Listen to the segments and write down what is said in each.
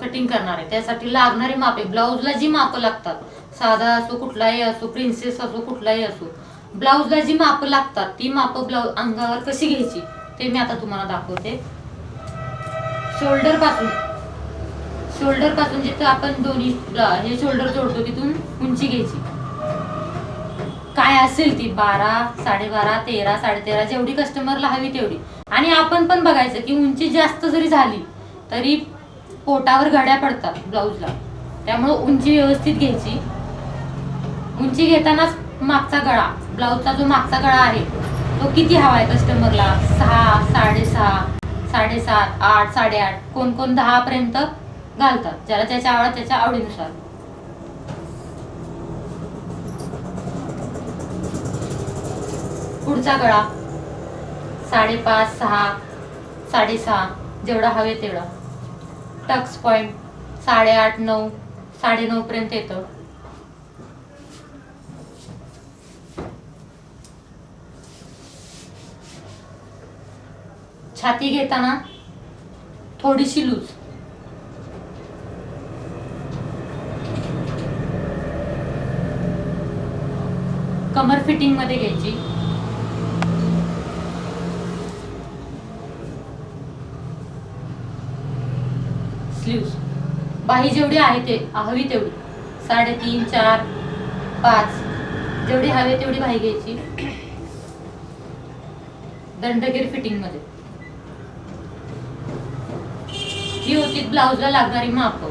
Cutting करणार आहे त्यासाठी लागणारे मापे, ब्लाऊजला जी मापं लागतात, साधा असो कुठलाही असो, प्रिन्सेस असो कुठलाही असो, ब्लाऊजला जी मापं लागतात ती मापं ब्लाऊज अंगावर कशी घ्यायची ते मी आता तुम्हाला दाखवते. शोल्डर पासून जिथं आपण दोन्ही हे शोल्डर जोडतो तिथून उंची घ्यायची, काय असेल ती 12, 12.5, 13, 13.5 जेवढी कस्टमरला हवी तेवढी. आणि आपण पण बघायचं की उंची जास्त जरी झाली तरी पोटावर घड्या पडतात ब्लाऊजला, त्यामुळे उंची व्यवस्थित घ्यायची. उंची घेतानाच मागचा गळा, ब्लाऊजचा जो मागचा गळा आहे तो किती हवा आहे कस्टमरला, 6, 6.5, 7.5, 8, 8.5, कोण कोण 10 पर्यंत घालतात, ज्याला त्याच्या आवडीनुसार. पुढचा गळा 5.5, 6, 6.5 जेवढा हवे तेवढा. टक्स पॉइंट 8.5, 9, 9.5 पर्यंत येतं. छाती घेताना थोडीशी लूज, कमर फिटिंग मध्ये घ्यायची. स्लीव्स बाही जेवढी आहे ते हवी तेवढी 3.5, 4, 5 जेवढी हवी तेवढी बाही घ्यायची. दंडगीर फिटिंग मध्ये. ही होती ब्लाऊजला लागणारी माप.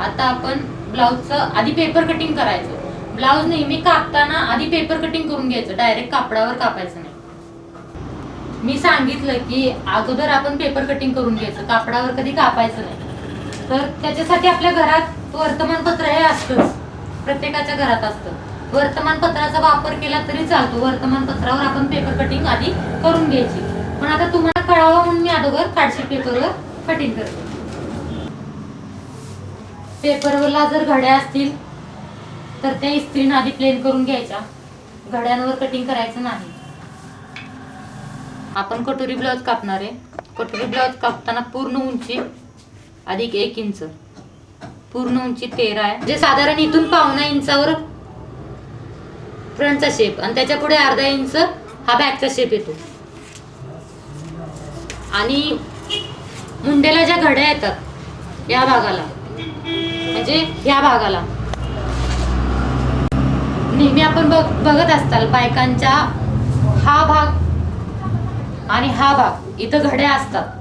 आता आपण ब्लाऊजचं आधी पेपर कटिंग करायचं. ब्लाऊज नेहमी कापताना आधी पेपर कटिंग करून घ्यायचं, डायरेक्ट कापडावर कापायचं नाही. मी सांगितलं की अगोदर आपण पेपर कटिंग करून घ्यायचं, कापडावर कधी कापायचं नाही. तर त्याच्यासाठी आपल्या घरात वर्तमानपत्र हे असतंच, प्रत्येकाच्या घरात असतं. वर्तमानपत्राचा वापर केला तरी चालतो, वर्तमानपत्रावर आपण पेपर कटिंग आधी करून घ्यायची. पण आता तुम्हाला कळावं म्हणून मी अगोदर कार्डशीट पेपरवर कटिंग करते. पेपरवरला जर घड्या असतील तर त्या इस्त्रीने आधी प्लेन करून घ्यायच्या, घड्यांवर कटिंग करायचं नाही. आपण कटोरी ब्लाउज कापणार आहे. कटोरी ब्लाउज कापताना पूर्ण उंची अधिक 1 इंच, पूर्ण उंची 13 आहे. म्हणजे साधारण इथून 1.25 इंचावर फ्रंटचा शेप आणि त्याच्या पुढे अर्धा इंच हा बॅकचा शेप येतो. आणि मुंड्याला ज्या घड्या येतात या भागाला, म्हणजे ह्या भागाला नेहमी आपण बघत असताल बायकांच्या हा भाग आणि हा भाग इथं घड्या असतात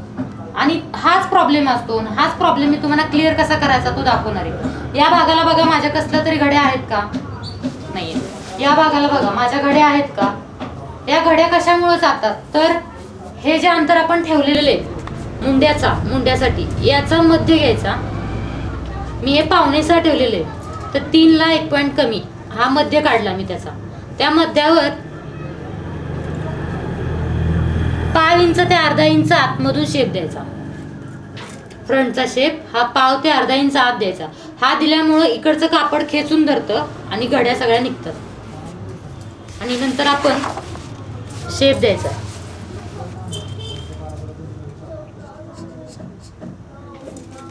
आणि हाच प्रॉब्लेम असतो. हाच प्रॉब्लेम मी तुम्हाला क्लिअर कसा करायचा तो दाखवणार आहे. या भागाला बघा माझ्या कसल्या तरी घड्या आहेत का, नाही. या भागाला बघा माझ्या घड्या आहेत का. या घड्या कशामुळे जातात तर हे जे अंतर आपण ठेवलेले मुंड्यासाठी याचा मध्य घ्यायचा. मी हे 1.25 ठेवलेले तर 3 ला 1 पॉइंट कमी हा मध्य काढला मी त्याचा. त्या मध्यावर 1/2 इंच ते अर्धा इंच आतमधून शेप द्यायचा. फ्रंटचा शेप हा 1/2 ते अर्धा इंच आत द्यायचा. हा दिल्यामुळं इकडचं कापड खेचून धरतं आणि घड्या सगळ्या निघतात. आणि नंतर आपण शेप द्यायचा.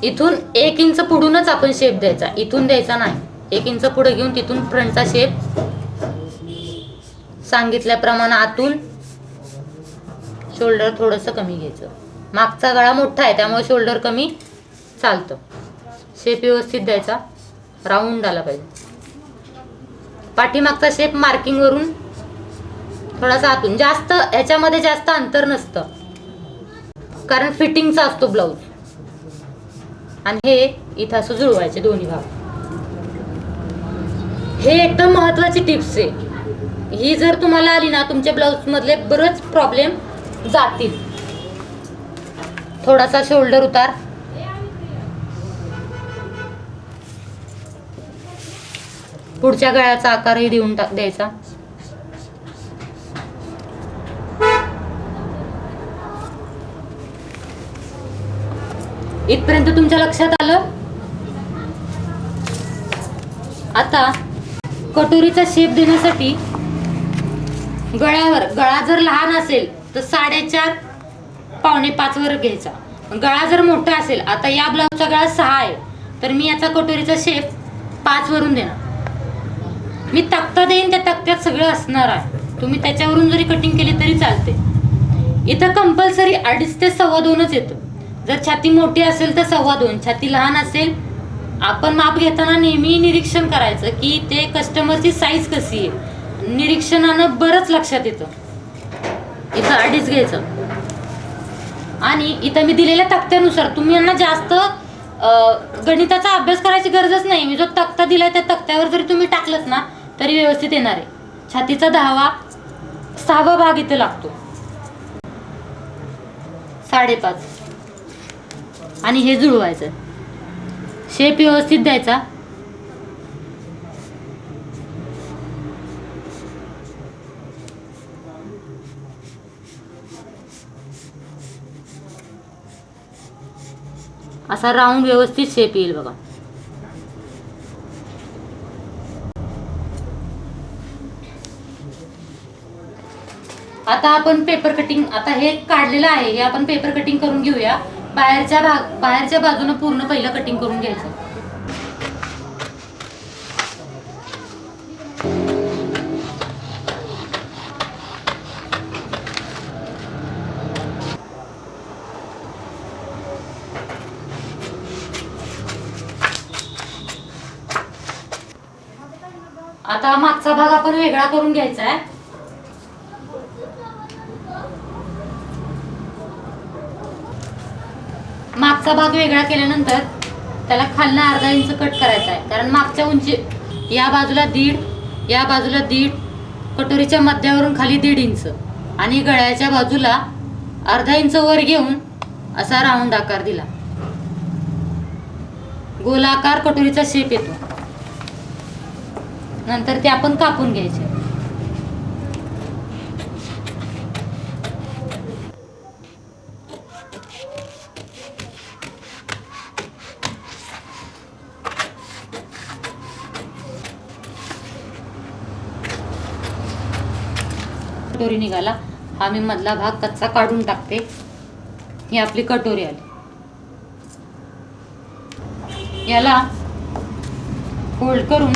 इथून 1 इंच पुढूनच आपण शेप द्यायचा, इथून द्यायचा नाही. 1 इंच पुढे घेऊन तिथून फ्रंटचा शेप सांगितल्याप्रमाणे आतून शोल्डर थोडंसं कमी घ्यायचं. मागचा गळा मोठा आहे त्यामुळे शोल्डर कमी चालतं. शेप व्यवस्थित द्यायचा, राऊंड आला पाहिजे. पाठीमागचा शेप मार्किंग वरून थोडासा आतून, जास्त ह्याच्यामध्ये जास्त अंतर नसतं कारण फिटिंगचा असतो ब्लाऊज. आणि हे इथं असं जुळवायचे दोन्ही भाग. हे एकदम महत्वाची टिप्स आहे. ही जर तुम्हाला आली ना तुमच्या ब्लाऊज मधले बरेच प्रॉब्लेम जातील. थोडासा शोल्डर उतार, पुढच्या गळ्याचा आकारही देऊन द्यायचा. इथपर्यंत तुमच्या लक्षात आलं. आता कटोरीचा शेप देण्यासाठी गळ्यावर, गळा जर लहान असेल तर 4.5 पावणे 5 वर घ्यायचा. गळा जर मोठा असेल, आता या ब्लाऊजचा गळा 6 आहे तर मी याचा कटोरीचा शेप 5 वरून देणार. मी तक्ता देईन, त्या तक्त्यात सगळं असणार आहे. तुम्ही त्याच्यावरून जरी कटिंग केली तरी चालते. इथं कंपल्सरी 2.5 ते 2.25 येतं. जर छाती मोठी असेल तर 2.25, छाती लहान असेल, आपण माप घेताना नेहमी निरीक्षण करायचं की ते कस्टमरची साईज कशी आहे. निरीक्षणानं बरंच लक्षात येतं. इथं 2.5 घ्यायचं आणि इथं मी दिलेल्या तक्त्यानुसार तुम्ही यांना जास्त गणिताचा अभ्यास करायची गरजच नाही. मी जो तक्ता दिलाय त्या तक्त्यावर जरी तुम्ही टाकलत ना तरी व्यवस्थित येणार आहे. छातीचा 6वा भाग इथे लागतो, 5.5, आणि हे जुळवायचं. शेप व्यवस्थित द्यायचा. असा राऊंड व्यवस्थित शेप येईल बघा. आता आपण पेपर कटिंग, आता हे काढलेलं आहे हे आपण पेपर कटिंग करून घेऊया. बाहेरच्या बाजूने पूर्ण पहिलं कटिंग करून घ्यायचं. आता मागचा भाग आपण वेगळा करून घ्यायचा आहे. मागचा भाग वेगळा केल्यानंतर त्याला खालनं अर्धा इंच कट करायचा आहे. कारण मागच्या उंची या बाजूला 1.5, या बाजूला 1.5, कटोरीच्या मध्यावरून खाली 1.5 इंच आणि गळ्याच्या बाजूला अर्धा इंच वर घेऊन असा राऊंड आकार दिला. गोलाकार कटोरीचा शेप येतो. नंतर ते आपण कापून घ्यायचे. कटोरी निघाला. हा मी मधला भाग कच्चा काढून टाकते. ही आपली कटोरी आली. याला फोल्ड करून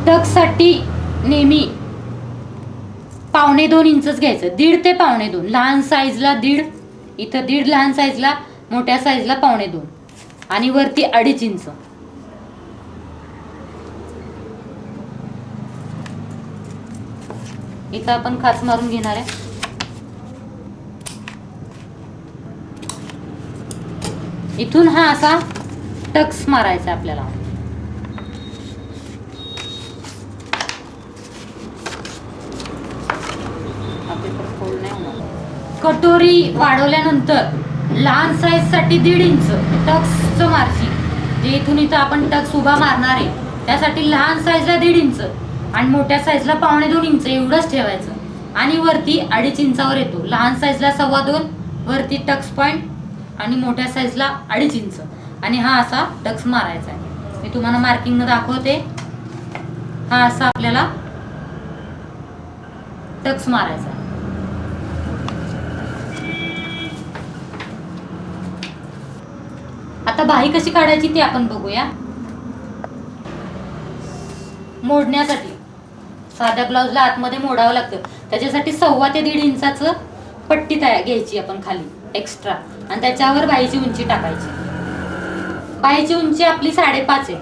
टक्ससाठी नेहमी 1.25 इंचच घ्यायचं. 1.5 ते 2.25. लहान साईजला 1.5, इथं 1.5 लहान साईजला, मोठ्या साईजला 2.25 आणि वरती 2.5 इंच. इथं आपण खाच मारून घेणार आहे. इथून हा असा टक्स मारायचा आपल्याला. कटोरी वाढवल्यानंतर लहान साईज साठी 1.5 इंच टक्स मार्जिन, जे इथून इथं आपण टक्स उभा मारणार आहे त्यासाठी लहान साईजला 1.5 इंच आणि मोठ्या साईजला 2.25 इंच एवढंच ठेवायचं. आणि वरती 2.5 इंचावर येतो. लहान साईजला 2.25, वरती टक्स पॉइंट आणि मोठ्या साईजला 2.5 इंच आणि हा असा टक्स मारायचा आहे. मी तुम्हाला मार्किंग दाखवते. हा असा आपल्याला टक्स मारायचा. आता बाही कशी काढायची ते आपण बघूया. मोडण्यासाठी साध्या ब्लाउजला आतमध्ये मोडावं लागतं. त्याच्यासाठी 1.25 ते 1.5 इंचाचं पट्टी घ्यायची आपण खाली एक्स्ट्रा आणि त्याच्यावर बाहीची उंची टाकायची. बाहीची उंची आपली 5.5 आहे.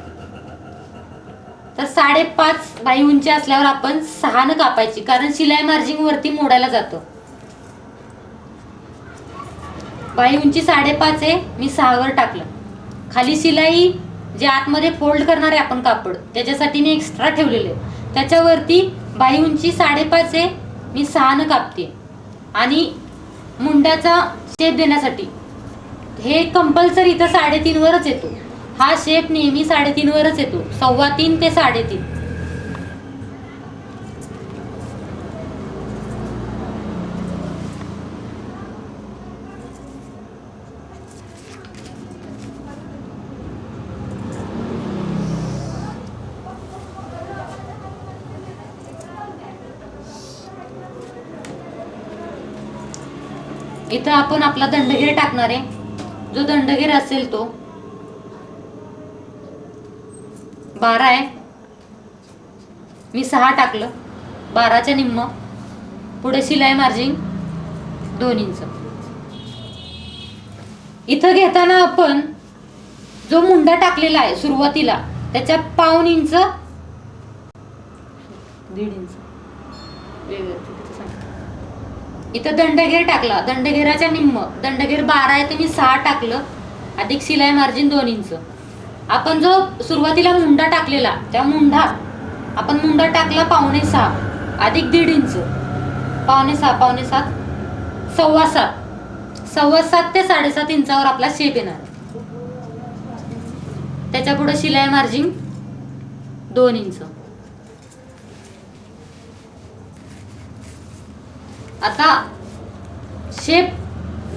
तर 5.5 बाही उंची असल्यावर आपण 6 कापायची, कारण शिलाई मार्जिन वरती मोडायला जातं. बाही उंची 5.5 आहे, मी 6 वर टाकलं. खाली शिलाई जे आतमध्ये फोल्ड करणार आहे आपण कापड त्याच्यासाठी मी एक्स्ट्रा ठेवलेले. त्याच्यावरती बाही उंची 5.5 आहे, मी 6 कापते. आणि मुंड्याचा शेप देण्यासाठी हे कंपल्सरी इथं 3.5 वरच येतो. हा शेप नेहमी 3.5 वरच येतो. 3.25 ते 3.5. इथं आपण आपला दंडगेर टाकणार आहे. जो दंडगेर असेल तो 12 आहे, मी 6 टाकलं. 12च्या निम्म. पुढे शिलाई मार्जिन 2 इंच. इथं घेताना आपण जो मुंडा टाकलेला आहे सुरुवातीला त्याच्या 1.5 इंच 1.5 इंच इथं दंडगेर टाकला. दंडगेराच्या निम्म. दंडगेर 12 आहे तर मी 6 टाकलं, अधिक शिलाई मार्जिन 2 इंच. आपण जो सुरुवातीला मुंडा टाकलेला त्या मुंडात आपण मुंडा टाकला 5.6 अधिक 1.5 इंच. 5.6 5.7 7.25 7.25 ते 7.5 इंचावर आपला शेप येणार. त्याच्या पुढे शिलाई मार्जिन 2 इंच. आता शेप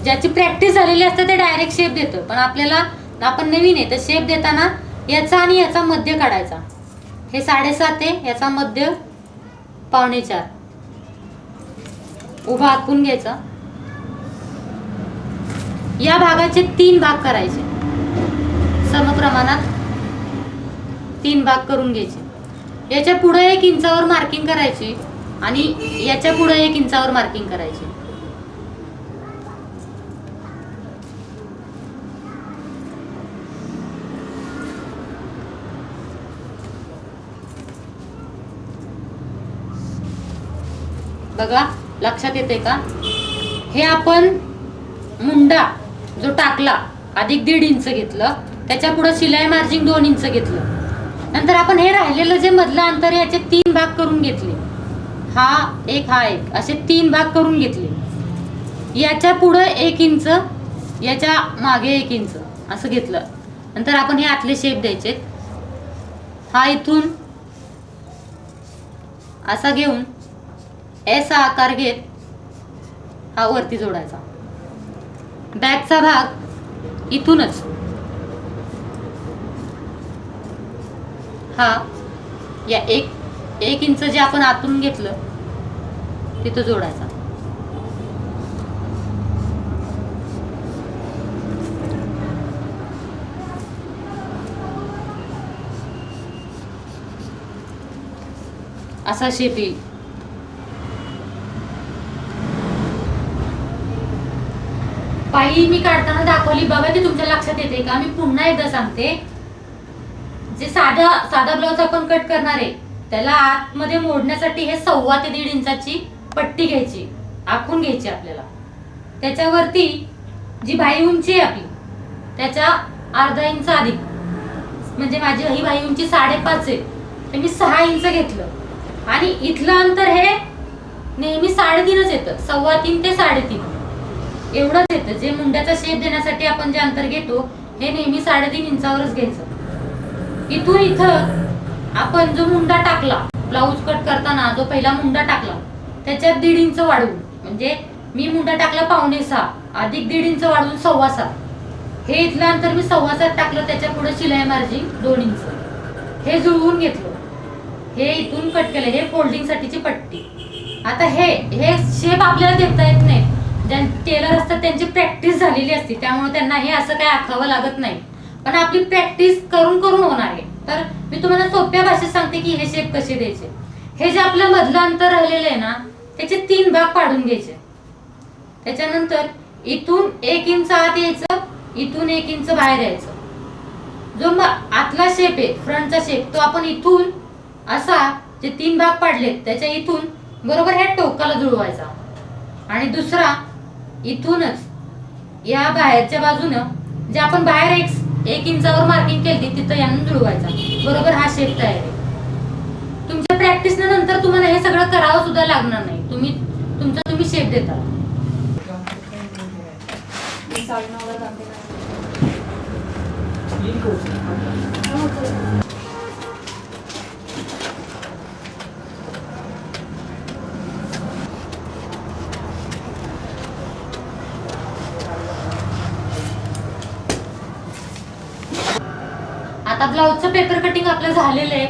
ज्याची प्रॅक्टिस झालेली असते ते डायरेक्ट शेप देतं, पण आपल्याला आपण नवीन आहे तर शेप देताना याचा आणि याचा मध्य काढायचा. हे 7.5 आहे, याचा मध्य 4.25 उभा आखून घ्यायचा. या भागाचे 3 भाग करायचे. समप्रमाणात 3 भाग करून घ्यायचे. याच्या पुढे 1 इंचावर मार्किंग करायची आणि याच्या पुढे 1 इंचावर मार्किंग करायची. बघा लक्षात येते का? हे आपण मुंडा जो टाकला अधिक 1.5 इंच घेतलं, त्याच्या पुढे शिलाई मार्जिन 2 इंच घेतलं. नंतर आपण हे राहिलेलं जे मधलं अंतर याचे 3 भाग करून घेतले. हा एक असे 3 भाग करून घेतले. याच्या पुढे 1 इंच, याच्या मागे 1 इंच असं घेतलं. नंतर आपण हे आतले शेप द्यायचे. हा इथून असा घेऊन एस आकार घेत हा वरती जोडायचा. बॅकचा भाग इथूनच हा या 1 इंच जे आपण आतून घेतलं तिथं जोडायचा. असा शेप येईल. पायी मी काढताना दाखवली बघा, ती तुमच्या लक्षात येते का? मी पुन्हा एकदा सांगते. जे साधा ब्लाउज आपण कट करणार आहे त्याला आतमध्ये मोडण्यासाठी हे 1.25 ते 1.5 इंचाची पट्टी घ्यायची, आखून घ्यायची आपल्याला. त्याच्यावरती जी बाही उंची आहे आपली त्याच्या अर्धा इंच अधिक, म्हणजे माझी ही बाही उंची 5.5 आहे तर मी 6 इंच घेतलं. आणि इथलं अंतर हे नेहमी 3.5च येतं. 3.25 ते 3.5 एवढंच येतं. जे मुंड्याचा शेप देण्यासाठी आपण जे अंतर घेतो हे नेहमी 3.5 इंचावरच घ्यायचं. इथून इथं आपण जो मुंडा टाकला ब्लाऊज कट करताना, जो पहिला मुंडा टाकला त्याच्यात 1.5 इंच वाढवून, म्हणजे मी मुंडा टाकला 5.6 अधिक 1.5 इंच वाढवून 6.25. हे इथलं अंतर मी 6.25 टाकलं. त्याच्या पुढे शिलाई मार्जिन 2 इंच हे जुळवून घेतलं. हे इथून कट केलं. हे फोल्डिंग साठीची पट्टी. आता हे शेप आपल्याला देता येत नाही. ज्या टेलर असतात त्यांची प्रॅक्टिस झालेली असते, त्यामुळे त्यांना हे असं काय आखावं लागत नाही. पण आपली प्रॅक्टिस करून करून होणार आहे. तर मी तुम्हाला सोप्या भाषेत सांगते की हे शेप कसे द्यायचे. हे जे आपलं मधलं अंतर राहिलेलं आहे ना त्याचे 3 भाग पाडून घ्यायचे. त्याच्यानंतर इथून 1 इंच आत यायचं, इथून 1 इंच बाहेर यायचं. जो आतला शेप आहे फ्रंटचा शेप तो आपण इथून असा जे 3 भाग पाडलेत त्याच्या इथून बरोबर ह्या टोकाला जुळवायचा. आणि दुसरा इथूनच या बाहेरच्या बाजूनं जे आपण बाहेर 1 इंचावर मार्किंग केली तिथं यांना जुळवायचा. बरोबर हा शेप तयार आहे. तुमच्या प्रॅक्टिस नंतर तुम्हाला हे सगळं करावं सुद्धा लागणार नाही. तुम्ही शेप देता. आता ब्लाऊजचं पेपर कटिंग आपलं झालेलं आहे.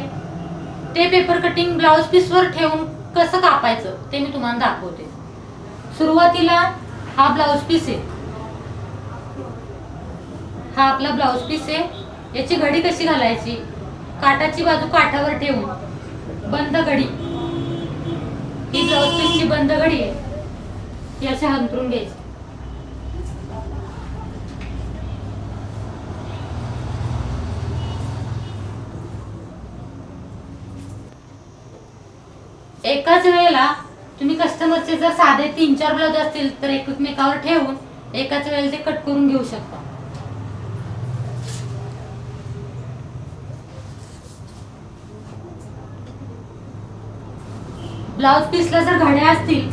ते पेपर कटिंग ब्लाऊज पीसवर ठेवून कसं कापायचं ते मी तुम्हाला दाखवते. सुरुवातीला हा ब्लाउज पीस आहे, हा आपला ब्लाउज पीस आहे। याची घडी कशी घालायची, काटाची बाजू काठावर ठेवून बंद घडी, ही ब्लाउज पीसची बंद घडी आहे, ती अशी अंतरून घ्यायची। एकाच वेळेला तुम्ही कस्टमरचे जर साधे 3-4 ब्लाउज असतील तर एकमेकावर ठेवून एकाच वेळेला ते कट करून घेऊ शकता। ब्लाउज पीसला जर घड्या असतील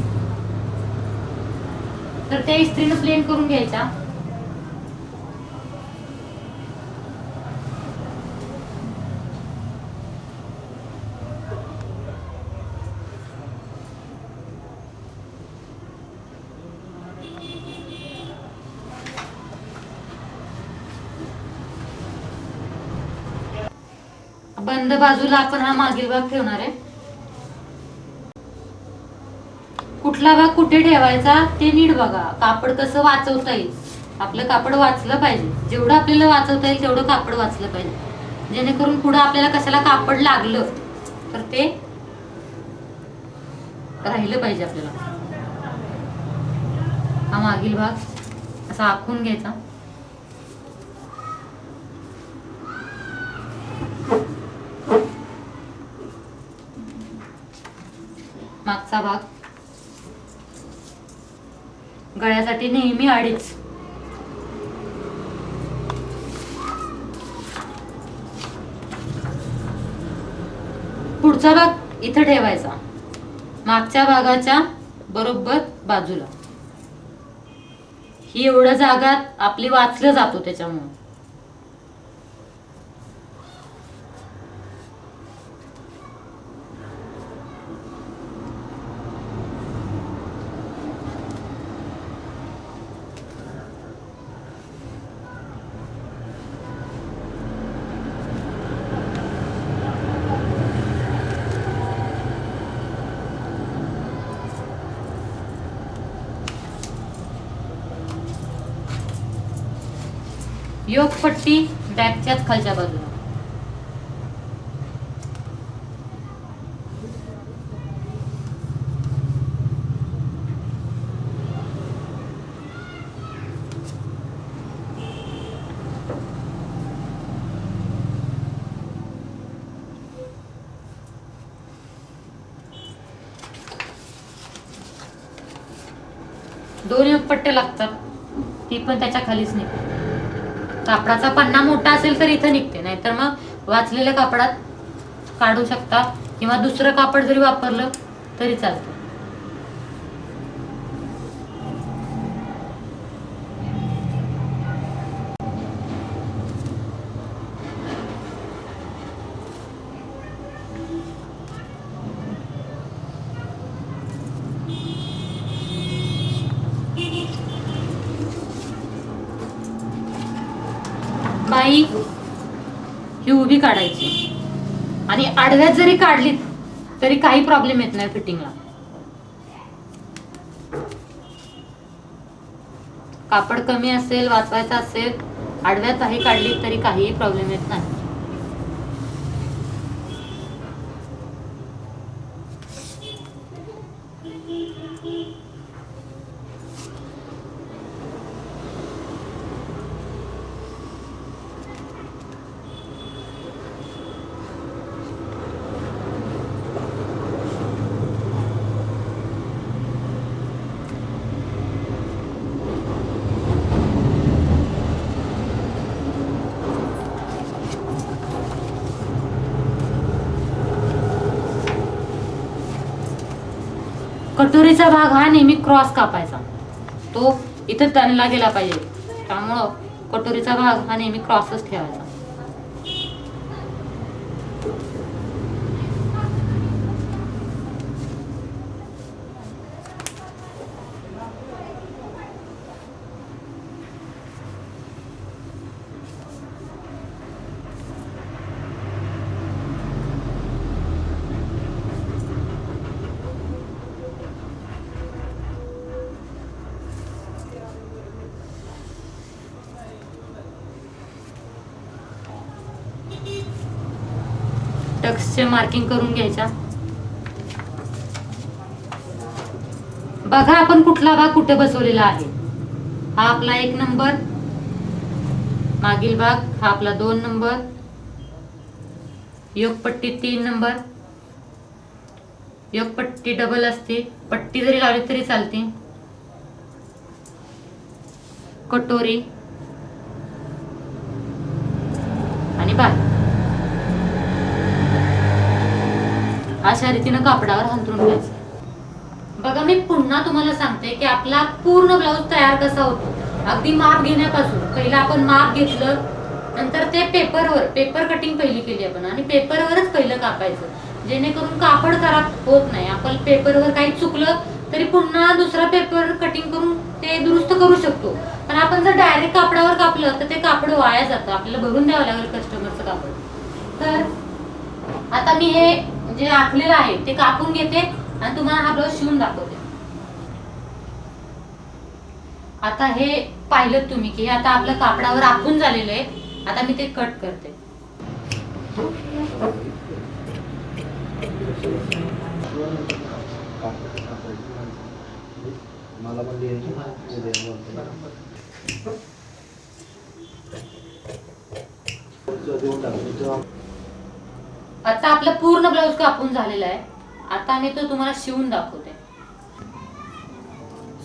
तर त्या इस्त्रीनं प्लेन करून घ्यायच्या। बंद बाजूला आपण हा मागील भाग ठेवणार आहे। कुठला भाग कुठे ठेवायचा ते नीट बघा, कापड कसं वाचवता येईल, आपलं कापड वाचलं पाहिजे, जेवढं आपल्याला वाचवता येईल तेवढं कापड वाचलं पाहिजे, जेणेकरून पुढे आपल्याला कशाला कापड लागलं तर ते राहिलं पाहिजे आपल्याला। हा मागील भाग असा आखून घ्यायचा, मागचा भाग गळ्यासाठी नेहमी 2.5, पुढचा भाग इथं ठेवायचा मागच्या भागाच्या बरोबर बाजूला, ही एवढ्या जागा आपली वाचलं जातो त्याच्यामुळे। योक पट्टी बॅकच्याच खालच्या बाजूला, दोन योगपट्टे लागतात, ती पण त्याच्या खालीच निघते। कापडाचा पन्ना मोठा असेल तर इथं निघते, नाहीतर मग वाचलेल्या कापडात काढू शकता किंवा दुसरं कापड जरी वापरलं तरी चालतं। बाई ही उभी काढायची आणि आडव्यात जरी काढलीत तरी काही प्रॉब्लेम येत नाही फिटिंगला। कापड कमी असेल, वाचवायचं असेल, आडव्यात काही काढली तरी काही प्रॉब्लेम येत नाही। कटोरीचा भाग हा नेहमी क्रॉस कापायचा, तो इथं तणला गेला पाहिजे, त्यामुळं कटोरीचा भाग हा नेहमी क्रॉसच ठेवायचा। टक्सचे मार्किंग करून घ्यायच्या. बघा आपण कुठला भाग कुठे बसवलेला आहे. हा आपला 1 नंबर, मागील भाग हा आपला 2 number, Yogapatti 3 number, Yogapatti double असते, पट्टी जरी लावली तरी चालते, कटोरी आणि बार. अशा रीतीने कापडावर अंथरून घ्यायचं. बघा मी पुन्हा तुम्हाला सांगते की आपला पूर्ण ब्लाऊज तयार कसा होतो. अगदी माप घेण्यापासून पहिला आपण माप घेतलं, नंतर ते पेपर कटिंग पहिली केली आपण आणि पेपरवरच पहिलं कापायचं, जेणेकरून कापड खराब होत नाही. आपण पेपरवर काही चुकलं तरी पुन्हा दुसरा पेपर कटिंग करून ते दुरुस्त करू शकतो. पण आपण जर डायरेक्ट कापडावर कापलं तर ते कापड वाया जातं, आपल्याला भरून द्यावं लागेल कस्टमरचं कापड. तर आता मी हे जे आखलेलं आहे ते कापून घेते आणि तुम्हाला हा ब्लाऊज शिवून दाखवते. आता हे पाहिलं तुम्ही की आता आपलं कापडावर आखून झालेलं आहे. आता मी ते कट करते. आता आपलं पूर्ण ब्लाऊज कापून झालेला आहे. आता मी तो तुम्हाला शिवून दाखवते.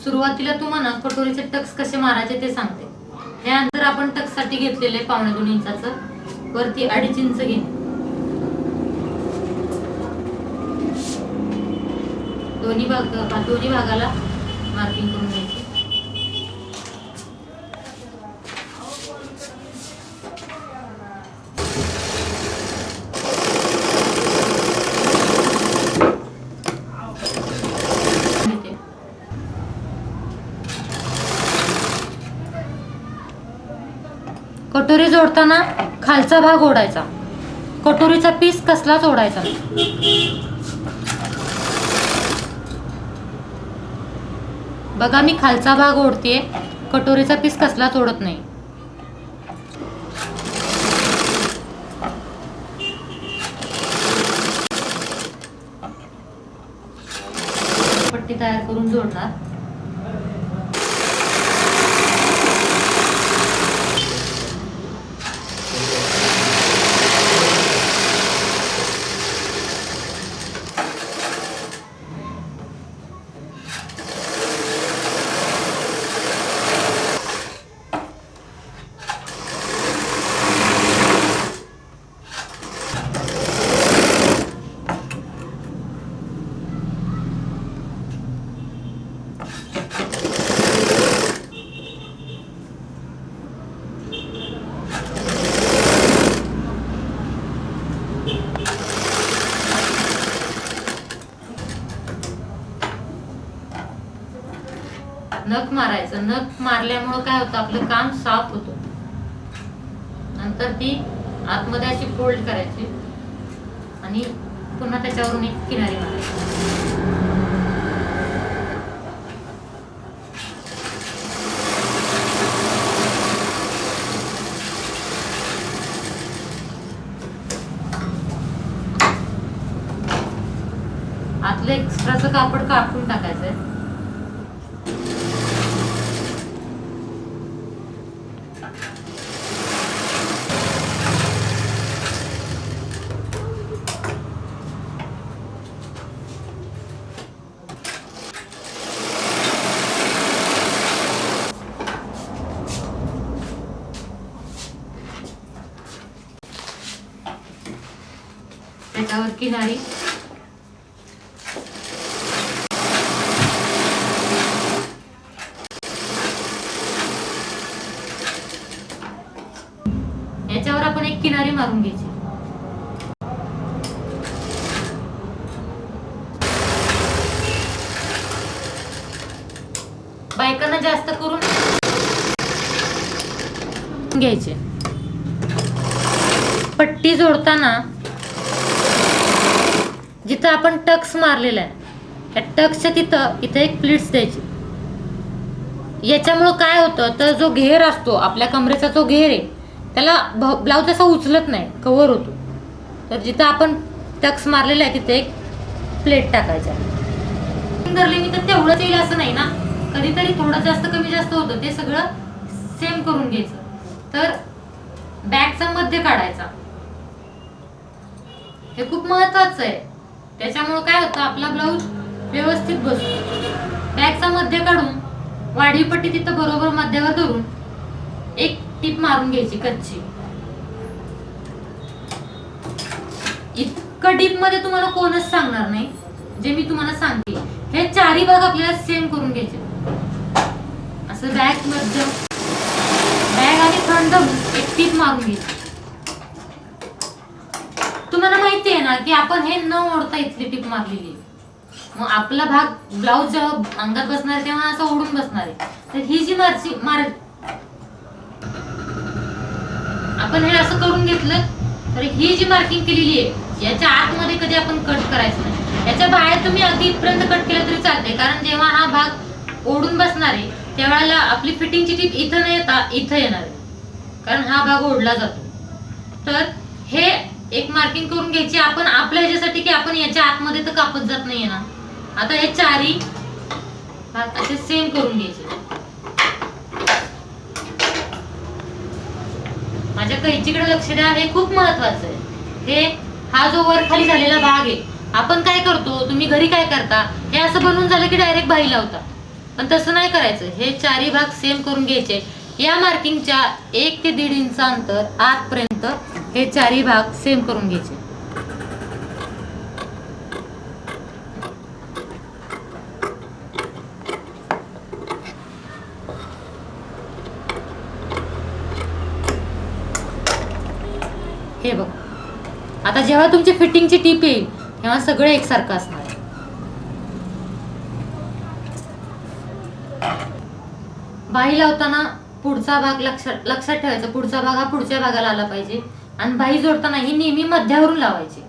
सुरुवातीला तुम्हाला कटोरीचे टक्स कसे मारायचे ते सांगते. हे अंतर आपण टक्स साठी घेतलेले 2.25 इंचाचं, वरती 2.5 इंच घे. दोन्ही भागाला मार्किंग करून घ्यायची. कटोरी जोडताना खालचा भाग ओढायचा, कटोरीचा पीस कसलाच ओढायचा नाही. बघा मी खालचा भाग ओढते, कटोरीचा पीस कसलाच ओढत नाही. पट्टी तयार करून जोडणार. नख मारायचं. नख मारल्यामुळं काय होतं, आपलं काम साफ होतं. नंतर ती आतमध्ये अशी फोल्ड करायची आणि पुन्हा त्याच्यावरून एक किनारी मारायची. आतलं एक्स्ट्राचं कापड कापून टाकायचंय. त्याच्यावर किनारी याच्यावर आपण एक किनारी मारून घ्यायची. बायकांना जास्त करून घ्यायचे. पट्टी जोडताना जिथं आपण टक्स मारलेला आहे त्या टक्सच्या इथं एक प्लीट्स द्यायची. याच्यामुळं काय होतं तर जो घेर असतो आपल्या कमरेचा, जो घेर आहे त्याला ब्लाऊज असा उचलत नाही, कव्हर होतो. तर जिथं आपण टक्स मारलेला आहे तिथे एक प्लेट टाकायच्या. धरले मी तर तेवढंच येईल असं नाही ना, कधीतरी थोडं जास्त कमी जास्त होतं, ते सगळं सेम करून घ्यायचं. तर बॅगचा मध्य काढायचा, हे खूप महत्वाचं आहे. त्याच्यामुळे काय होतं, आपला ब्लाऊज व्यवस्थित बसतो. बॅगचा मध्य काढून वाढीव पट्टी तिथं बरोबर मध्यावर धरून एक टीप मारून घ्यायची कच्ची. इतकं डीप मध्ये तुम्हाला कोणच सांगणार नाही, जे मी तुम्हाला सांगते. हे चारही भाग आपल्याला सेम करून घ्यायचे. असं बॅग मध्य, बॅग आणि फ्रंट धरून एक टीप मारून घ्यायची. तुम्हाला माहिती आहे ना की आपण हे न ओढता इथली टीप मारलेली, मग आपला भाग ब्लाऊज जेव्हा अंगात बसणार आहे तेव्हा असं ओढून बसणार आहे. तर ही जी आपण हे असं करून घेतलं, तर ही जी मार्किंग केलेली आहे याच्या आतमध्ये कधी आपण कट करायचं नाही. याच्या बाहेर तुम्ही अगदी इथपर्यंत कट केलं तरी चालते, कारण जेव्हा हा भाग ओढून बसणार आहे त्यावेळेला आपली फिटिंगची टीप इथं नाही येता इथं येणार आहे, कारण हा भाग ओढला जातो. तर हे एक मार्किंग करून घ्यायची आपण आपल्या ह्याच्यासाठी, की आपण याच्या आतमध्ये तर कापत जात नाहीये ना. आता हे चारही भाग असे सेम करून घ्यायचे. माझ्या कैचीकडे लक्ष द्या, हे खूप महत्वाचं आहे. हे हा जो वर खाली झालेला भाग आहे, आपण काय करतो, तुम्ही घरी काय करता, हे असं बनवून झालं की डायरेक्ट बाही लावता, पण तसं नाही करायचं. हे चारही भाग सेम करून घ्यायचे. या मार्किंगच्या 1 ते 1.5 इंच अंतर आतपर्यंत हे चारही भाग सेम करून घ्यायचे. हे बघ, आता जेव्हा तुमची फिटिंगची टीप येईल तेव्हा सगळं एकसारखं असणार आहे. बाही लावताना पुढचा भाग लक्षात ठेवायचा, पुढचा भाग हा पुढच्या भागाला आला पाहिजे. आणि बाही जोडताना ही नेहमी मध्यावरून लावायची.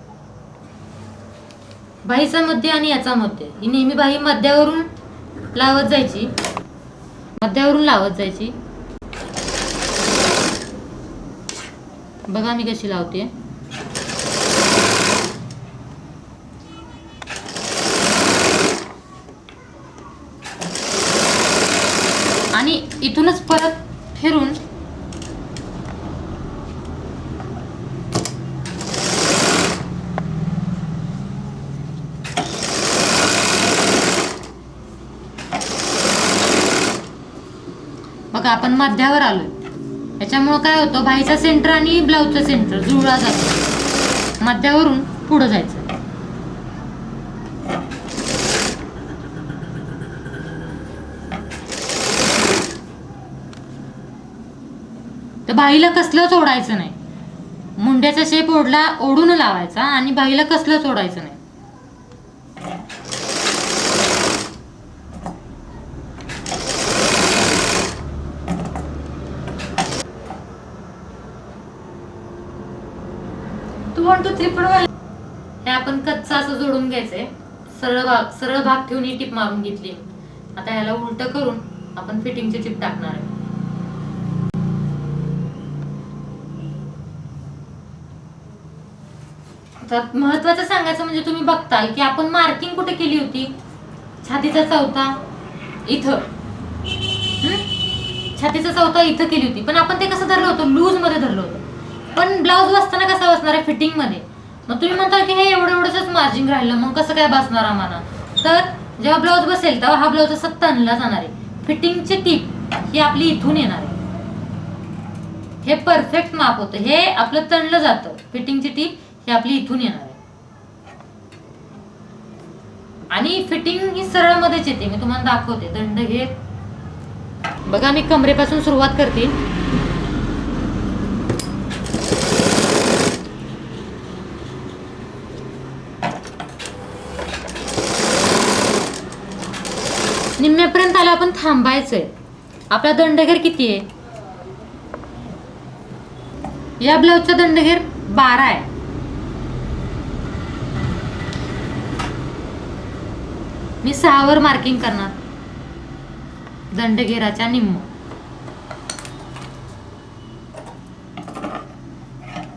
बाहीचा मध्य आणि याचा मध्य, ही नेहमी बाही मध्यावरून लावत जायची, मध्यावरून लावत जायची. बघा मी कशी लावते. आणि इथूनच परत फिरून बघा आपण मध्यावर आलोय. याच्यामुळे काय होतं, बाहीचा सेंटर आणि ब्लाऊजचा सेंटर जुळला जातो. मध्यावरून पुढे जायचं. तर बाहीला कसलंच ओढायचं नाही. मुंड्याचा शेप ओढून लावायचा आणि बाहीला कसलंच ओढायचं नाही. तू 1 2 3 4 हे आपण कच्चा असं जोडून घ्यायचंय. सरळ भाग ठेवून ही टीप मारून घेतली. आता याला उलट करून आपण फिटिंगची टीप टाकणार आहे. महत्वाचं सांगायचं म्हणजे तुम्ही बघताल की आपण मार्किंग कुठे केली होती, छातीचा चौथा इथं, छातीचा चौथा इथं केली होती. पण आपण ते कसं धरलं होतं, लूज मध्ये धरलं होतं. पण ब्लाऊज बसताना कसा बसणार आहे, फिटिंग मध्ये. मग तुम्ही म्हणता की हे एवढंच मार्जिन राहिलं, मग कसं काय बसणार आम्हाला. तर जेव्हा ब्लाऊज बसेल तेव्हा हा ब्लाऊज असा तणला जाणार आहे. फिटिंगची टीप ही आपली इथून येणार आहे. हे परफेक्ट माप होतं, हे आपलं तणलं जातं. फिटिंगची टीप ही आपली इथून येणार आहे. आणि फिटिंग ही सरळ मध्येच येते. मी तुम्हाला दाखवते. दंड घे बघा, मी कमरेपासून सुरुवात करते. निम्म्यापर्यंत आला आपण थांबायचंय. आपला दंडघेर किती आहे, या ब्लाऊजचा दंडघेर 12 आहे. मी 6 वर मार्किंग करणार दंडघेराच्या निम्म.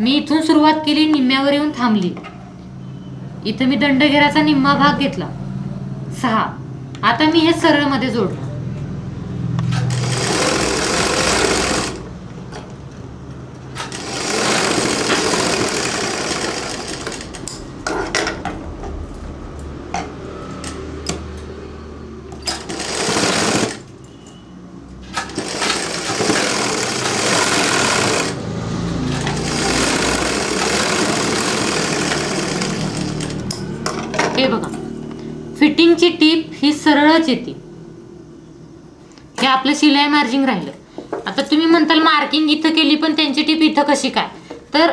मी इथून सुरुवात केली, निम्म्यावर येऊन थांबली. इथं मी दंडगेराचा निम्मा भाग घेतला 6. आता मी हे सरळ मध्ये जोडलं. हे बघा, फिटिंगची टीप ही सरळच येते. हे आपलं शिलाई मार्जिंग राहिलं. आता तुम्ही म्हणताल मार्किंग इथं केली पण त्यांची टीप इथं कशी काय? तर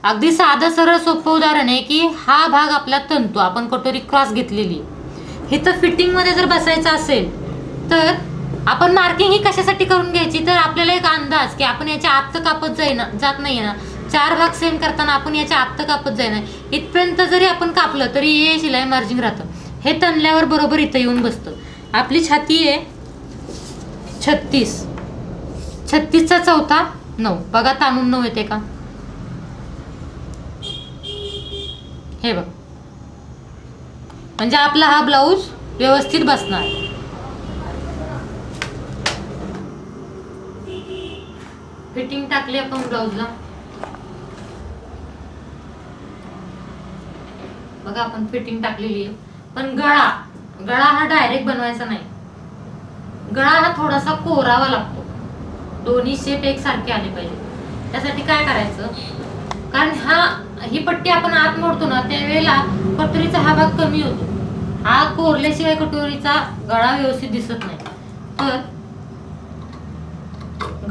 अगदी साधं सरळ सोपं उदाहरण आहे की हा भाग आपला तंतू, आपण कटोरी क्रॉस घेतलेली, हे तर फिटिंग मध्ये जर बसायचं असेल तर आपण मार्किंग ही कशासाठी करून घ्यायची? तर आपल्याला एक अंदाज की आपण याच्या आत कापत जात नाहीये ना, 4 भाग सेम करताना आपण याच्या आत कापत जाईना, इथपर्यंत जरी आपण कापलं तरी हे शिलाई मार्जिंग राहतं. हे तणल्यावर बरोबर इथं येऊन बसतं. आपली छाती आहे 36, 36चा चौथा 9. बघा ताणून 9 येते का? हे बघ, म्हणजे आपला हा ब्लाऊज व्यवस्थित बसणार. फिटिंग टाकली आपण ब्लाऊजला. बघा आपण फिटिंग टाकलेली आहे. पण गळा हा डायरेक्ट बनवायचा नाही. गळा हा थोडासा कोरावा लागतो. दोन्ही शेप एकसारखे आले पाहिजे. त्यासाठी काय करायचं? कारण ही पट्टी आपण आत मोडतो ना, त्यावेळेला कटोरीचा हा भाग कमी होतो. हा कोरल्याशिवाय कटोरीचा गळा व्यवस्थित दिसत नाही. तर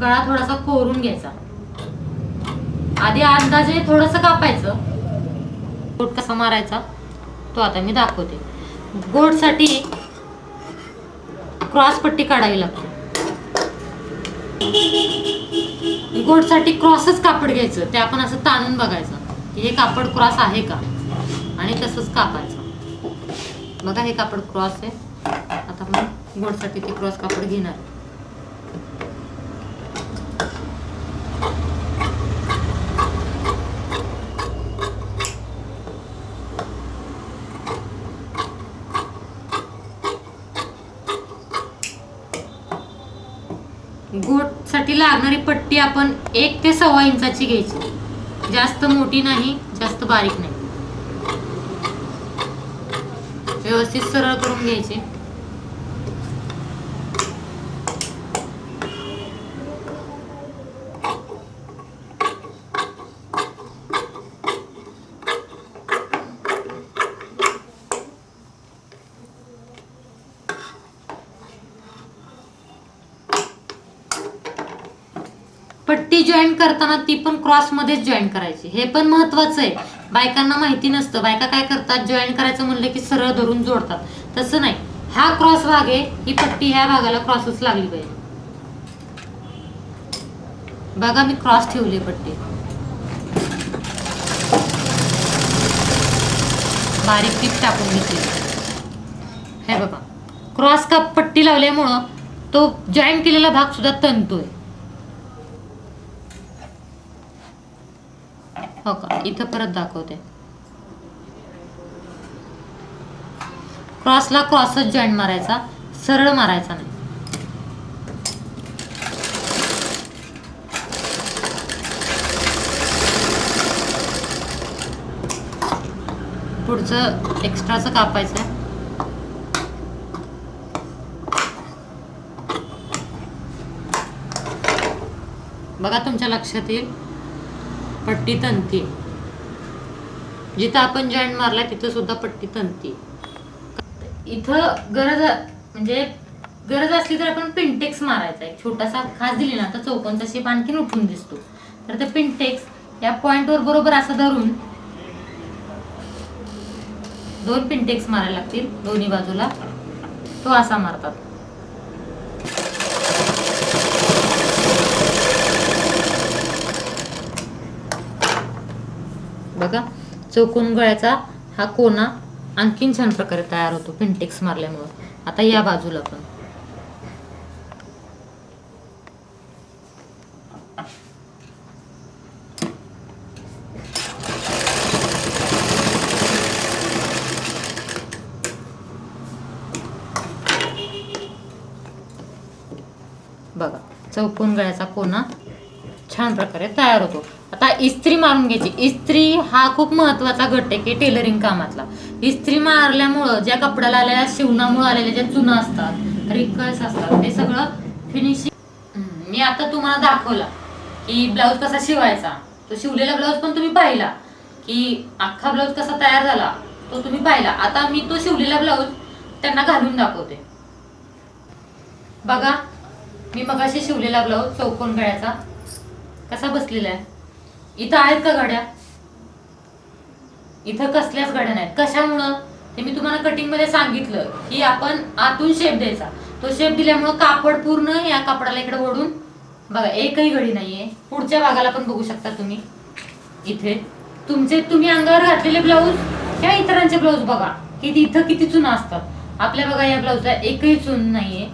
गळा थोडासा कोरून घ्यायचा. आधी अंदाजे थोडंसं कापायचं. गोट कसा मारायचा तो आता मी दाखवते. गोटसाठी क्रॉस पट्टी काढावी लागते. गोटसाठी क्रॉसच कापड घ्यायचं. ते आपण असं ताणून बघायचं की हे कापड क्रॉस आहे का, आणि तसंच कापायचं. बघा हे कापड क्रॉस आहे. आता आपण गोटसाठी ते क्रॉस कापड घेणार. गोटसाठी लागणारी पट्टी आपण 1 ते 1.25 इंचाची घ्यायची. जास्त मोठी नाही, जास्त बारीक नाही. व्यवस्थित सरळ करून घ्यायचे. पट्टी जॉईन करताना ती पण क्रॉस मध्येच जॉईन करायची. हे पण महत्वाचं आहे. बायकांना माहिती नसतं. बायका काय करतात, जॉईन करायचं म्हणलं की सरळ धरून जोडतात. तसं नाही. हा क्रॉस भाग आहे, ही पट्टी ह्या भागाला क्रॉसच लागली पाहिजे. बघा मी क्रॉस ठेवली पट्टी. बारीक टीप टाकून घेतली. हे बघा, क्रॉस का पट्टी लावल्यामुळं तो जॉईन केलेला भाग सुद्धा तंतोय. हो का, इथं परत दाखवते. क्रॉसला क्रॉसच जॉईन मारायचा, सरळ मारायचा नाही. पुढचं एक्स्ट्राचं कापायचं आहे. बघा तुमच्या लक्षात येईल, पट्टी तंती. जिथं आपण जॉईंट मारला तिथं सुद्धा पट्टी तंती. इथं गरज असली तर आपण पिनटेक्स मारायचा. एक छोटासा खास दिली ना तर चौकोनचा शेप आणखीन उठून दिसतो. तर ते पिनटेक्स या पॉइंटवर बरोबर असं धरून 2 पिनटेक्स मारायला लागतील दोन्ही बाजूला. तो असा मारतात. बघा चौकोन गळ्याचा हा कोना आणखीन छान प्रकारे तयार होतो पिनटेक्स मारल्यामुळे. आता या बाजूला पण बघा चौकोन गळ्याचा कोना छान प्रकारे तयार होतो. आता इस्त्री मारून घ्यायची. इस्त्री हा खूप महत्वाचा घटक आहे की टेलरिंग कामातला. इस्त्री मारल्यामुळं ज्या कपड्याला आलेल्या शिवणामुळे आलेल्या ज्या चुना असतात, रिकल्स असतात, ते सगळं फिनिशिंग. मी आता तुम्हाला दाखवला की ब्लाऊज कसा शिवायचा. तो शिवलेला ब्लाऊज पण तुम्ही पाहिला की अख्खा ब्लाऊज कसा तयार झाला तो तुम्ही पाहिला. आता मी तो शिवलेला ब्लाऊज त्यांना घालून दाखवते. बघा मी मगाशी शिवलेला ब्लाऊज चौकोन गळ्याचा कसा बसलेला आहे. इथं आहेत का घड्या? इथं कसल्याच घड्या नाहीत. कशामुळं ते मी तुम्हाला कटिंग मध्ये सांगितलं की आपण आतून शेप द्यायचा. तो शेप दिल्यामुळं कापड पूर्ण या कापडाला इकडे ओढून बघा एकही घडी नाहीये. पुढच्या भागाला पण बघू शकता तुम्ही. इथे तुम्ही अंगावर घातलेले ब्लाऊज किंवा इतरांचे ब्लाऊज बघा की इथं किती चुना असतात. आपल्या बघा या ब्लाऊजला एकही चून नाहीये.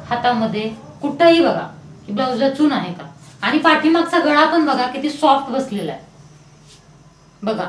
हातामध्ये कुठंही बघा की ब्लाऊजला चून आहे का. आणि पाठीमागचा गळा पण बघा किती सॉफ्ट बसलेला आहे. बघा